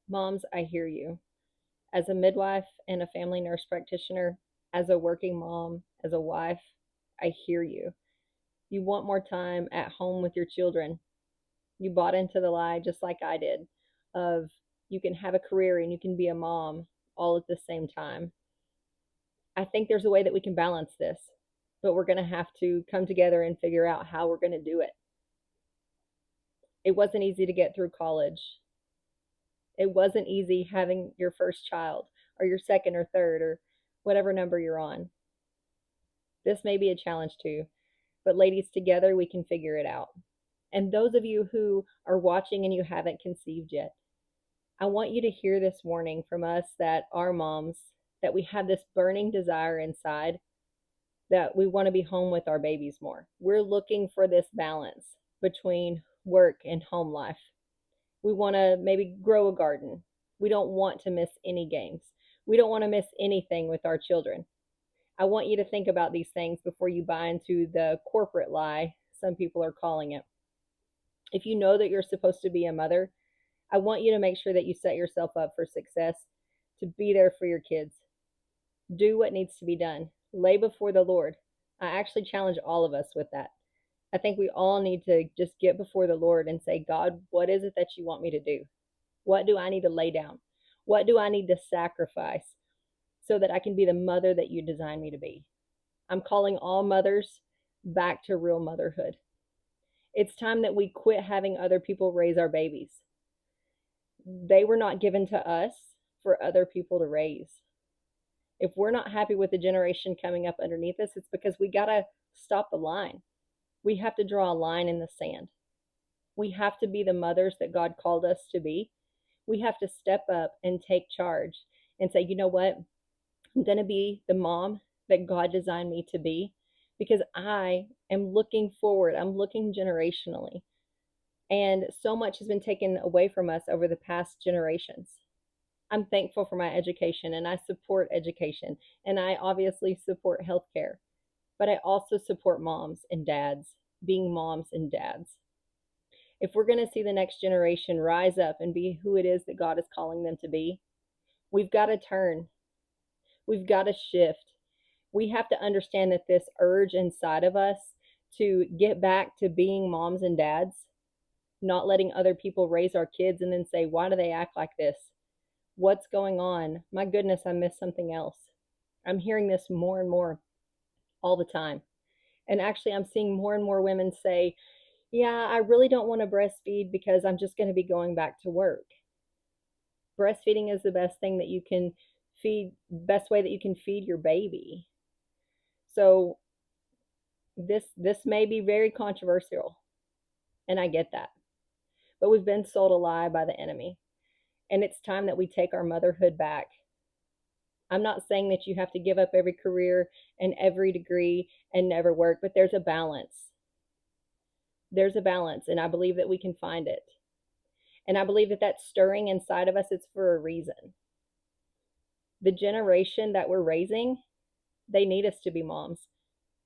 Moms, I hear you. As a midwife and a family nurse practitioner, as a working mom, as a wife, I hear you. You want more time at home with your children. You bought into the lie just like I did of you can have a career and you can be a mom all at the same time. I think there's a way that we can balance this, but we're going to have to come together and figure out how we're going to do it. It wasn't easy to get through college. It wasn't easy having your first child or your second or third or whatever number you're on. This may be a challenge too, but ladies, together we can figure it out. And those of you who are watching and you haven't conceived yet, I want you to hear this warning from us that are moms, that we have this burning desire inside that we want to be home with our babies more. We're looking for this balance between work and home life. We want to maybe grow a garden. We don't want to miss any games. We don't want to miss anything with our children. I want you to think about these things before you buy into the corporate lie, some people are calling it. If you know that you're supposed to be a mother, I want you to make sure that you set yourself up for success, to be there for your kids. Do what needs to be done. Lay before the Lord. I actually challenge all of us with that. I think we all need to just get before the Lord and say, God, what is it that you want me to do? What do I need to lay down? What do I need to sacrifice so that I can be the mother that you designed me to be? I'm calling all mothers back to real motherhood. It's time that we quit having other people raise our babies. They were not given to us for other people to raise. If we're not happy with the generation coming up underneath us, it's because we got to stop the line. We have to draw a line in the sand. We have to be the mothers that God called us to be. We have to step up and take charge and say, you know what? I'm going to be the mom that God designed me to be because I am looking forward. I'm looking generationally. And so much has been taken away from us over the past generations. I'm thankful for my education and I support education and I obviously support healthcare, but I also support moms and dads being moms and dads. If we're going to see the next generation rise up and be who it is that God is calling them to be, we've got to turn. We've got to shift. We have to understand that this urge inside of us to get back to being moms and dads, not letting other people raise our kids and then say, why do they act like this? What's going on? My goodness, I missed something else. I'm hearing this more and more all the time. And actually, I'm seeing more and more women say, yeah, I really don't want to breastfeed because I'm just going to be going back to work. Breastfeeding is the best thing that you can feed, best way that you can feed your baby. So this may be very controversial, and I get that. But we've been sold a lie by the enemy, and it's time that we take our motherhood back. I'm not saying that you have to give up every career and every degree and never work, but there's a balance. There's a balance, and I believe that we can find it. And I believe that that's stirring inside of us. It's for a reason. The generation that we're raising, they need us to be moms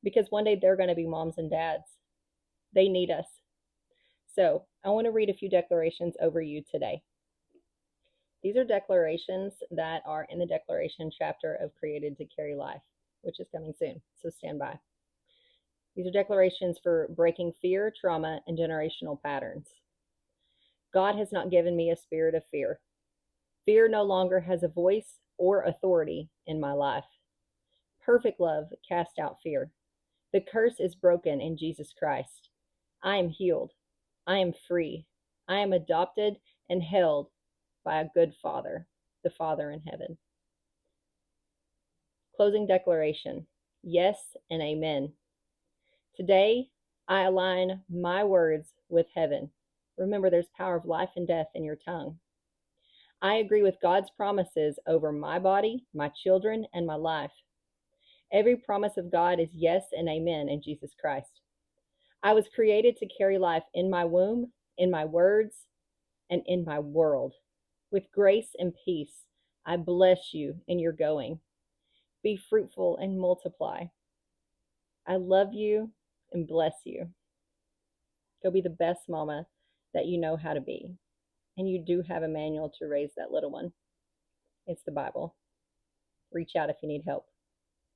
because one day they're going to be moms and dads. They need us. So I want to read a few declarations over you today. These are declarations that are in the declaration chapter of Created to Carry Life, which is coming soon. So stand by. These are declarations for breaking fear, trauma, and generational patterns. God has not given me a spirit of fear. Fear no longer has a voice or authority in my life. Perfect love casts out fear. The curse is broken in Jesus Christ. I am healed. I am free. I am adopted and held by a good Father, the Father in heaven. Closing declaration. Yes and amen. Today, I align my words with heaven. Remember, there's power of life and death in your tongue. I agree with God's promises over my body, my children, and my life. Every promise of God is yes and amen in Jesus Christ. I was created to carry life in my womb, in my words, and in my world. With grace and peace, I bless you in your going. Be fruitful and multiply. I love you and bless you. Go be the best mama that you know how to be. And you do have a manual to raise that little one. It's the Bible. Reach out if you need help.